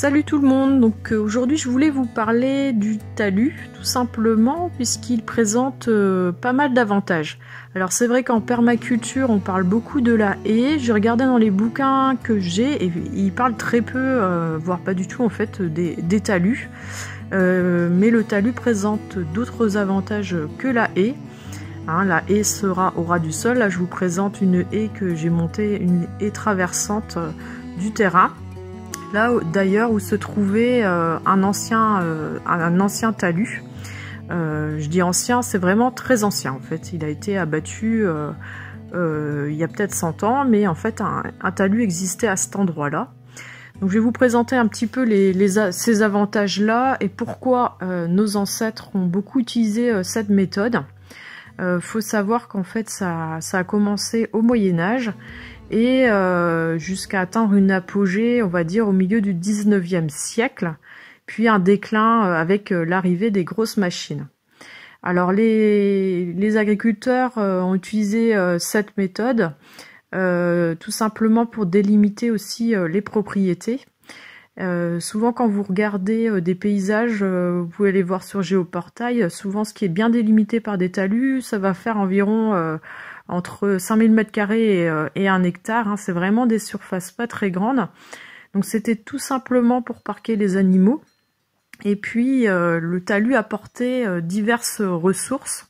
Salut tout le monde, donc aujourd'hui je voulais vous parler du talus tout simplement puisqu'il présente pas mal d'avantages. Alors c'est vrai qu'en permaculture on parle beaucoup de la haie, j'ai regardé dans les bouquins que j'ai et ils parlent très peu, voire pas du tout en fait des talus. Mais le talus présente d'autres avantages que la haie. Hein, la haie sera au ras du sol, là je vous présente une haie que j'ai montée, une haie traversante du terrain. Là d'ailleurs où se trouvait un ancien talus. Je dis ancien, c'est vraiment très ancien en fait. Il a été abattu il y a peut-être 100 ans, mais en fait un talus existait à cet endroit-là. Donc je vais vous présenter un petit peu ces avantages-là et pourquoi nos ancêtres ont beaucoup utilisé cette méthode. Faut savoir qu'en fait ça a commencé au Moyen-Âge et jusqu'à atteindre une apogée, on va dire, au milieu du 19e siècle, puis un déclin avec l'arrivée des grosses machines. Alors les agriculteurs ont utilisé cette méthode tout simplement pour délimiter aussi les propriétés. Souvent quand vous regardez des paysages, vous pouvez les voir sur Géoportail, souvent ce qui est bien délimité par des talus, ça va faire environ entre 5000 m² et 1 hectare, hein. C'est vraiment des surfaces pas très grandes. Donc c'était tout simplement pour parquer les animaux. Et puis le talus apportait diverses ressources.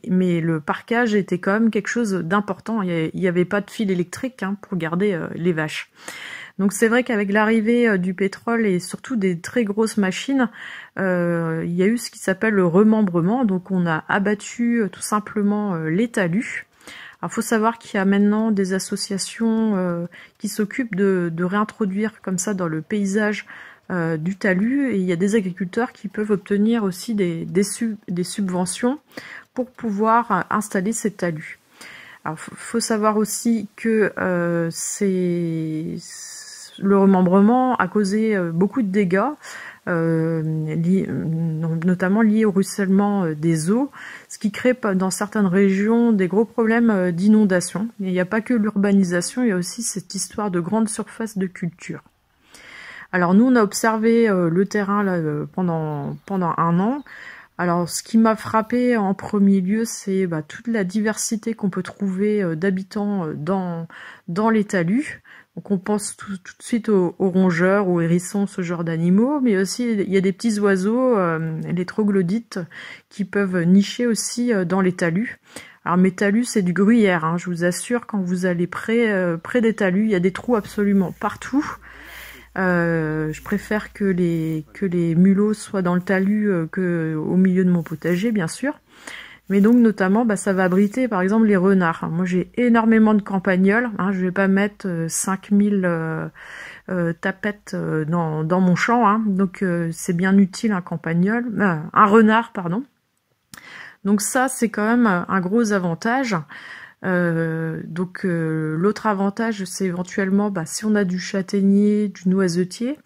Mais le parquage était quand même quelque chose d'important. Il n'y avait pas de fil électrique pour garder les vaches. Donc c'est vrai qu'avec l'arrivée du pétrole et surtout des très grosses machines, il y a eu ce qui s'appelle le remembrement. Donc on a abattu tout simplement les talus. Alors faut savoir qu'il y a maintenant des associations qui s'occupent de réintroduire comme ça dans le paysage du talus. Et il y a des agriculteurs qui peuvent obtenir aussi des subventions pour pouvoir installer ces talus. Alors, faut savoir aussi que le remembrement a causé beaucoup de dégâts, notamment liés au ruissellement des eaux, ce qui crée dans certaines régions des gros problèmes d'inondation. Il n'y a pas que l'urbanisation, il y a aussi cette histoire de grandes surfaces de culture. Alors nous, on a observé le terrain là, pendant 1 an. Alors, ce qui m'a frappé en premier lieu, c'est toute la diversité qu'on peut trouver d'habitants dans les talus. Donc, on pense tout de suite aux rongeurs, aux hérissons, ce genre d'animaux, mais aussi il y a des petits oiseaux, les troglodytes, qui peuvent nicher aussi dans les talus. Alors, mes talus, c'est du gruyère, hein, je vous assure, quand vous allez près des talus, il y a des trous absolument partout. Je préfère que les mulots soient dans le talus qu'au milieu de mon potager, bien sûr. Mais donc, notamment, ça va abriter, par exemple, les renards. Moi, j'ai énormément de campagnols. Je vais pas mettre 5000 tapettes dans mon champ. Donc, c'est bien utile, un renard, pardon. Donc ça, c'est quand même un gros avantage. L'autre avantage, c'est éventuellement si on a du châtaignier, du noisetier,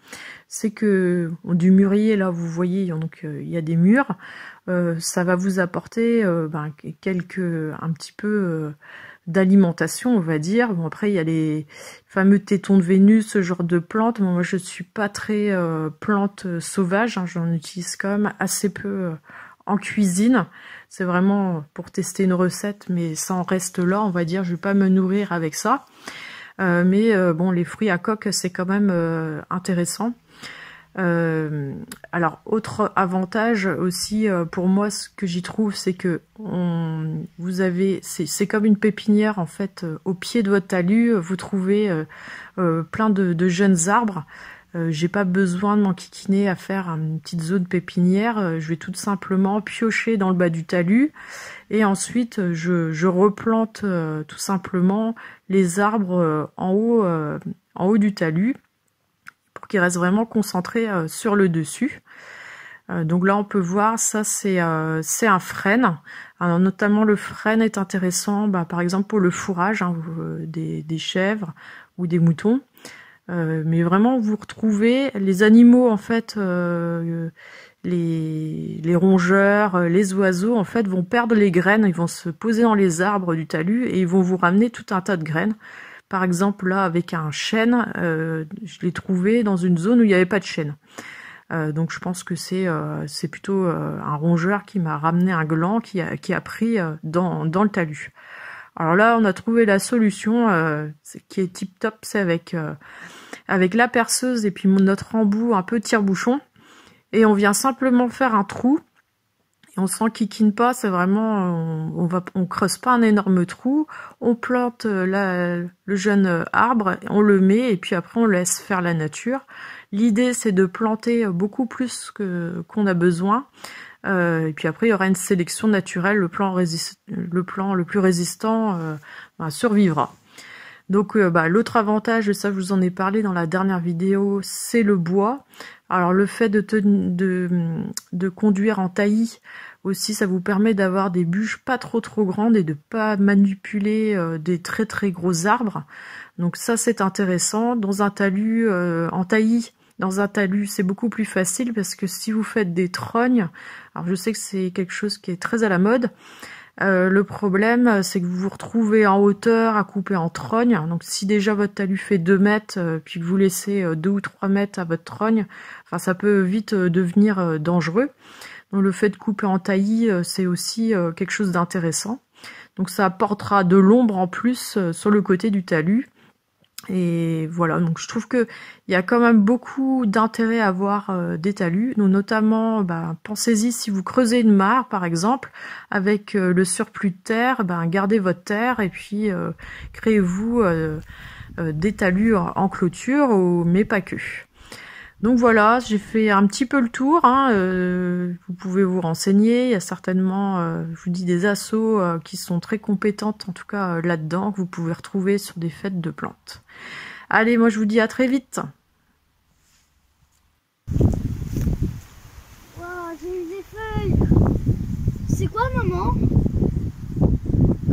c'est que du mûrier, là vous voyez, donc il y a des mûres, ça va vous apporter un petit peu d'alimentation, on va dire. Bon, après il y a les fameux tétons de Vénus, ce genre de plantes. Bon, moi je suis pas très plante sauvage, j'en utilise quand même assez peu en cuisine. C'est vraiment pour tester une recette, mais ça en reste là, on va dire. Je vais pas me nourrir avec ça. Bon, les fruits à coque, c'est quand même intéressant. Alors, autre avantage aussi pour moi, ce que j'y trouve, c'est que c'est comme une pépinière en fait. Au pied de votre talus, vous trouvez plein de jeunes arbres. J'ai pas besoin de m'enquiquiner à faire une petite zone pépinière. Je vais tout simplement piocher dans le bas du talus et ensuite je replante tout simplement les arbres en haut du talus pour qu'ils restent vraiment concentrés sur le dessus. Donc là on peut voir, ça c'est un frêne. Alors, notamment le frêne est intéressant par exemple pour le fourrage des chèvres ou des moutons. Mais vraiment vous retrouvez les animaux en fait, les rongeurs, les oiseaux en fait vont perdre les graines, ils vont se poser dans les arbres du talus et ils vont vous ramener tout un tas de graines Par exemple, là, avec un chêne, je l'ai trouvé dans une zone où il n'y avait pas de chêne. Donc je pense que c'est plutôt un rongeur qui m'a ramené un gland qui a pris dans le talus. Alors là, on a trouvé la solution qui est tip top, c'est avec la perceuse et puis notre embout un peu tire-bouchon. Et on vient simplement faire un trou. Et on s'enquiquine pas, c'est vraiment, on creuse pas un énorme trou, on plante le jeune arbre, on le met et puis après on laisse faire la nature. L'idée c'est de planter beaucoup plus qu'on a besoin. Et puis après il y aura une sélection naturelle, le plan le plus résistant survivra. Donc l'autre avantage, et ça je vous en ai parlé dans la dernière vidéo, c'est le bois. Alors le fait de conduire en taillis aussi, ça vous permet d'avoir des bûches pas trop grandes et de pas manipuler des très gros arbres. Donc ça c'est intéressant. Dans un talus, en taillis, dans un talus c'est beaucoup plus facile parce que si vous faites des trognes, alors je sais que c'est quelque chose qui est très à la mode. Le problème, c'est que vous vous retrouvez en hauteur à couper en trogne. Donc si déjà votre talus fait 2 mètres, puis que vous laissez 2 ou 3 mètres à votre trogne, enfin ça peut vite devenir dangereux. Donc le fait de couper en taillis, c'est aussi quelque chose d'intéressant. Donc ça apportera de l'ombre en plus sur le côté du talus. Et voilà, donc je trouve que il y a quand même beaucoup d'intérêt à avoir des talus. Donc notamment, pensez-y si vous creusez une mare par exemple, avec le surplus de terre, gardez votre terre et puis créez-vous des talus en clôture, mais pas que. Donc voilà, j'ai fait un petit peu le tour. Vous pouvez vous renseigner. Il y a certainement, je vous dis, des assos qui sont très compétentes, en tout cas là-dedans, que vous pouvez retrouver sur des fêtes de plantes. Allez, moi je vous dis à très vite. Wow, j'ai eu des feuilles. C'est quoi, maman?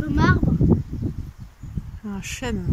Le marbre? Un chêne.